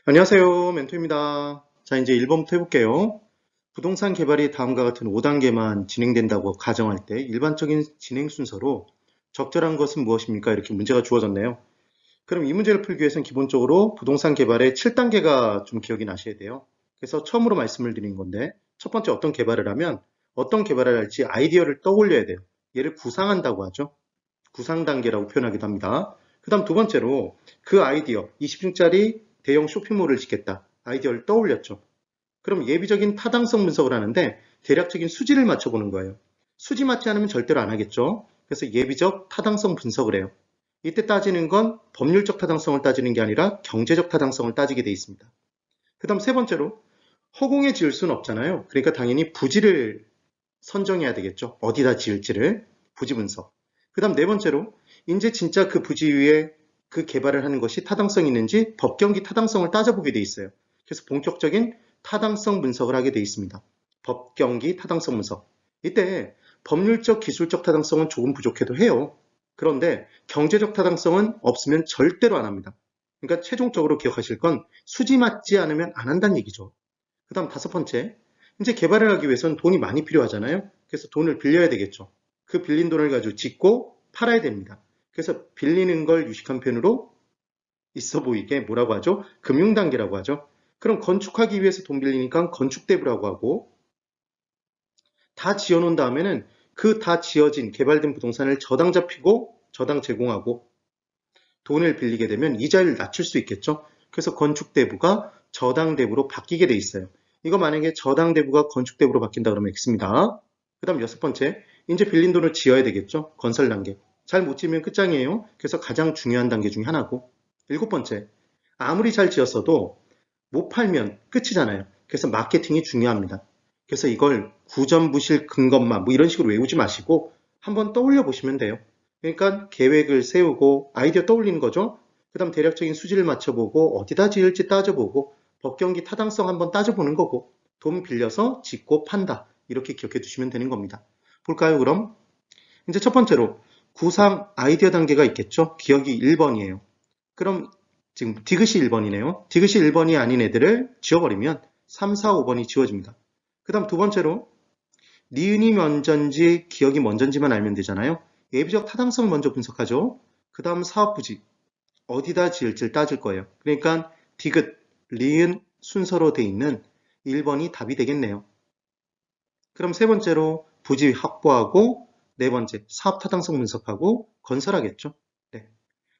안녕하세요. 멘토입니다. 자, 이제 1번부터 해볼게요. 부동산 개발이 다음과 같은 5단계만 진행된다고 가정할 때 일반적인 진행 순서로 적절한 것은 무엇입니까? 이렇게 문제가 주어졌네요. 그럼 이 문제를 풀기 위해서는 기본적으로 부동산 개발의 7단계가 좀 기억이 나셔야 돼요. 그래서 처음으로 말씀을 드린 건데 첫 번째 어떤 개발을 하면 어떤 개발을 할지 아이디어를 떠올려야 돼요. 얘를 구상한다고 하죠. 구상 단계라고 표현하기도 합니다. 그 다음 두 번째로 그 아이디어, 20층짜리 대형 쇼핑몰을 짓겠다. 아이디어를 떠올렸죠. 그럼 예비적인 타당성 분석을 하는데 대략적인 수지를 맞춰보는 거예요. 수지 맞지 않으면 절대로 안 하겠죠. 그래서 예비적 타당성 분석을 해요. 이때 따지는 건 법률적 타당성을 따지는 게 아니라 경제적 타당성을 따지게 돼 있습니다. 그 다음 세 번째로 허공에 지을 수는 없잖아요. 그러니까 당연히 부지를 선정해야 되겠죠. 어디다 지을지를 부지 분석. 그 다음 네 번째로 이제 진짜 그 부지 위에 그 개발을 하는 것이 타당성이 있는지 법경기 타당성을 따져보게 돼 있어요. 그래서 본격적인 타당성 분석을 하게 돼 있습니다. 법경기 타당성 분석. 이때 법률적 기술적 타당성은 조금 부족해도 해요. 그런데 경제적 타당성은 없으면 절대로 안 합니다. 그러니까 최종적으로 기억하실 건 수지 맞지 않으면 안 한다는 얘기죠. 그 다음 다섯 번째, 이제 개발을 하기 위해서는 돈이 많이 필요하잖아요. 그래서 돈을 빌려야 되겠죠. 그 빌린 돈을 가지고 짓고 팔아야 됩니다. 그래서 빌리는 걸 유식한 표현으로 있어 보이게 뭐라고 하죠? 금융단계라고 하죠. 그럼 건축하기 위해서 돈 빌리니까 건축대부라고 하고 다 지어놓은 다음에는 그 다 지어진 개발된 부동산을 저당 잡히고 저당 제공하고 돈을 빌리게 되면 이자를 낮출 수 있겠죠. 그래서 건축대부가 저당대부로 바뀌게 돼 있어요. 이거 만약에 저당대부가 건축대부로 바뀐다 그러면 X입니다. 그 다음 여섯 번째, 이제 빌린 돈을 지어야 되겠죠. 건설 단계. 잘 못 지으면 끝장이에요. 그래서 가장 중요한 단계 중에 하나고. 일곱 번째, 아무리 잘 지었어도 못 팔면 끝이잖아요. 그래서 마케팅이 중요합니다. 그래서 이걸 구전부실 근검만 뭐 이런 식으로 외우지 마시고 한번 떠올려 보시면 돼요. 그러니까 계획을 세우고 아이디어 떠올리는 거죠. 그 다음 대략적인 수지를 맞춰보고 어디다 지을지 따져보고 법경기 타당성 한번 따져보는 거고 돈 빌려서 짓고 판다. 이렇게 기억해 두시면 되는 겁니다. 볼까요, 그럼? 이제 첫 번째로 구상 아이디어 단계가 있겠죠. 기억이 1번이에요. 그럼 지금 디귿이 1번이네요. 디귿이 1번이 아닌 애들을 지워버리면 3, 4, 5번이 지워집니다. 그 다음 두 번째로 니은이 먼저인지 기억이 먼저인지만 알면 되잖아요. 예비적 타당성을 먼저 분석하죠. 그 다음 사업부지 어디다 지을지를 따질 거예요. 그러니까 디귿, 리은 순서로 돼 있는 1번이 답이 되겠네요. 그럼 세 번째로 부지 확보하고 네 번째 사업 타당성 분석하고 건설하겠죠. 네.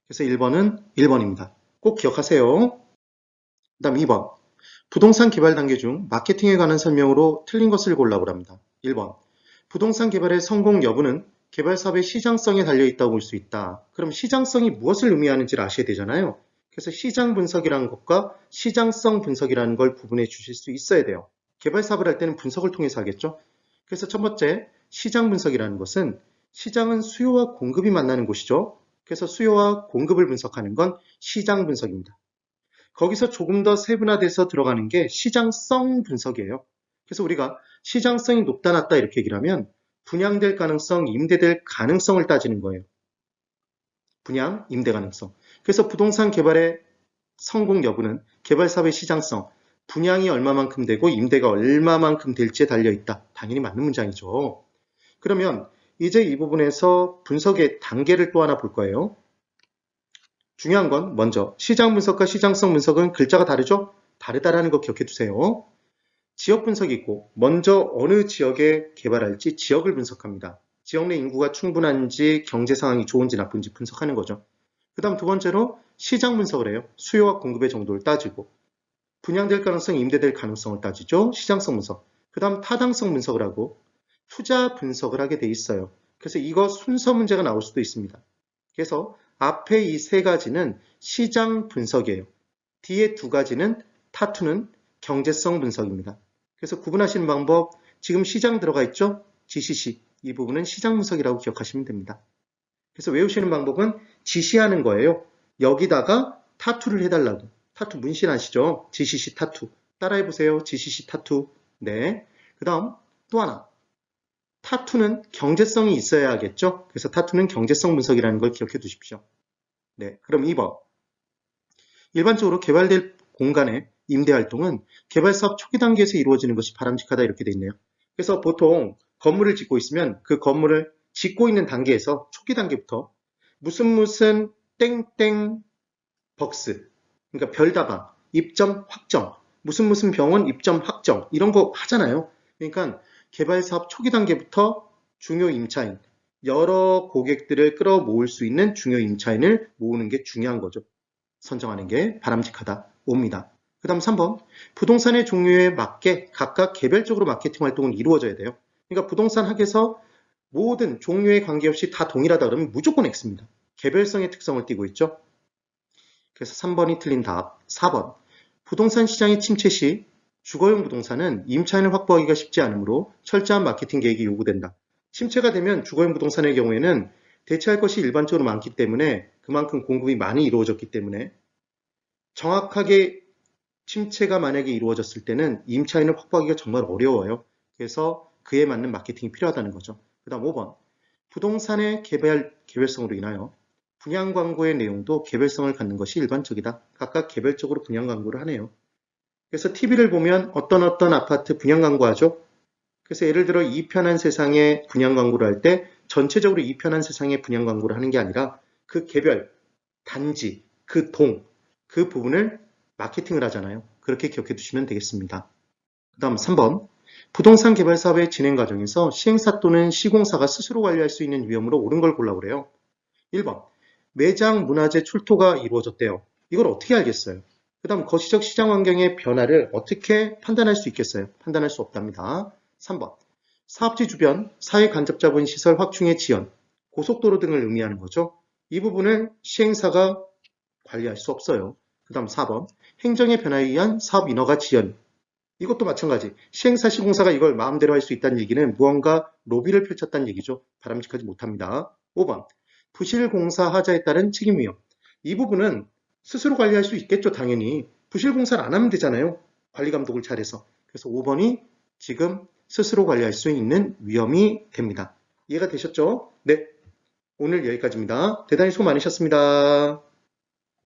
그래서 1번은 1번입니다. 꼭 기억하세요. 그 다음 2번. 부동산 개발 단계 중 마케팅에 관한 설명으로 틀린 것을 골라보랍니다. 1번. 부동산 개발의 성공 여부는 개발 사업의 시장성에 달려있다고 볼 수 있다. 그럼 시장성이 무엇을 의미하는지를 아셔야 되잖아요. 그래서 시장 분석이라는 것과 시장성 분석이라는 걸 구분해 주실 수 있어야 돼요. 개발 사업을 할 때는 분석을 통해서 하겠죠. 그래서 첫 번째, 시장 분석이라는 것은 시장은 수요와 공급이 만나는 곳이죠. 그래서 수요와 공급을 분석하는 건 시장 분석입니다. 거기서 조금 더 세분화돼서 들어가는 게 시장성 분석이에요. 그래서 우리가 시장성이 높다 낮다 이렇게 얘기를 하면 분양될 가능성, 임대될 가능성을 따지는 거예요. 분양, 임대 가능성. 그래서 부동산 개발의 성공 여부는 개발 사업의 시장성, 분양이 얼마만큼 되고 임대가 얼마만큼 될지에 달려있다. 당연히 맞는 문장이죠. 그러면 이제 이 부분에서 분석의 단계를 또 하나 볼 거예요. 중요한 건 먼저 시장 분석과 시장성 분석은 글자가 다르죠? 다르다라는 거 기억해 두세요. 지역 분석이 있고 먼저 어느 지역에 개발할지 지역을 분석합니다. 지역 내 인구가 충분한지 경제 상황이 좋은지 나쁜지 분석하는 거죠. 그 다음 두 번째로 시장 분석을 해요. 수요와 공급의 정도를 따지고 분양될 가능성, 임대될 가능성을 따지죠. 시장성 분석. 그 다음 타당성 분석을 하고 투자 분석을 하게 돼 있어요. 그래서 이거 순서 문제가 나올 수도 있습니다. 그래서 앞에 이 세 가지는 시장 분석이에요. 뒤에 두 가지는 타투는 경제성 분석입니다. 그래서 구분하시는 방법, 지금 시장 들어가 있죠? GCC. 이 부분은 시장 분석이라고 기억하시면 됩니다. 그래서 외우시는 방법은 지시하는 거예요. 여기다가 타투를 해달라고. 타투 문신 아시죠? GCC 타투. 따라해보세요. GCC 타투. 네. 그 다음 또 하나. 타투는 경제성이 있어야 하겠죠? 그래서 타투는 경제성 분석이라는 걸 기억해 두십시오. 네. 그럼 2번. 일반적으로 개발될 공간의 임대 활동은 개발 사업 초기 단계에서 이루어지는 것이 바람직하다 이렇게 돼 있네요. 그래서 보통 건물을 짓고 있으면 그 건물을 짓고 있는 단계에서 초기 단계부터 무슨 땡땡 벅스, 그러니까 별다방, 입점 확정, 무슨 병원 입점 확정 이런 거 하잖아요. 그러니까 개발 사업 초기 단계부터 중요 임차인, 여러 고객들을 끌어모을 수 있는 중요 임차인을 모으는 게 중요한 거죠. 선정하는 게 바람직하다. 옵니다. 그 다음 3번. 부동산의 종류에 맞게 각각 개별적으로 마케팅 활동은 이루어져야 돼요. 그러니까 부동산 학에서 모든 종류에 관계없이 다 동일하다 그러면 무조건 X입니다. 개별성의 특성을 띠고 있죠. 그래서 3번이 틀린 답. 4번. 부동산 시장의 침체 시 주거용 부동산은 임차인을 확보하기가 쉽지 않으므로 철저한 마케팅 계획이 요구된다. 침체가 되면 주거용 부동산의 경우에는 대체할 것이 일반적으로 많기 때문에 그만큼 공급이 많이 이루어졌기 때문에 정확하게 침체가 만약에 이루어졌을 때는 임차인을 확보하기가 정말 어려워요. 그래서 그에 맞는 마케팅이 필요하다는 거죠. 그 다음 5번. 부동산의 개별성으로 인하여 분양 광고의 내용도 개별성을 갖는 것이 일반적이다. 각각 개별적으로 분양 광고를 하네요. 그래서 TV를 보면 어떤 아파트 분양 광고하죠. 그래서 예를 들어 이 편한 세상에 분양 광고를 할 때 전체적으로 이 편한 세상에 분양 광고를 하는 게 아니라 그 개별, 단지, 그 동, 그 부분을 마케팅을 하잖아요. 그렇게 기억해 두시면 되겠습니다. 그 다음 3번. 부동산 개발 사업의 진행 과정에서 시행사 또는 시공사가 스스로 관리할 수 있는 위험으로 옳은 걸 골라 그래요. 1번. 매장 문화재 출토가 이루어졌대요. 이걸 어떻게 알겠어요? 그 다음 거시적 시장 환경의 변화를 어떻게 판단할 수 있겠어요? 판단할 수 없답니다. 3번. 사업지 주변 사회 간접자본 시설 확충의 지연, 고속도로 등을 의미하는 거죠. 이 부분을 시행사가 관리할 수 없어요. 그 다음 4번. 행정의 변화에 의한 사업 인허가 지연. 이것도 마찬가지. 시행사 시공사가 이걸 마음대로 할 수 있다는 얘기는 무언가 로비를 펼쳤다는 얘기죠. 바람직하지 못합니다. 5번. 부실 공사 하자에 따른 책임 위험. 이 부분은 스스로 관리할 수 있겠죠. 당연히. 부실 공사를 안 하면 되잖아요. 관리 감독을 잘해서. 그래서 5번이 지금 스스로 관리할 수 있는 위험이 됩니다. 이해가 되셨죠? 네. 오늘 여기까지입니다. 대단히 수고 많으셨습니다.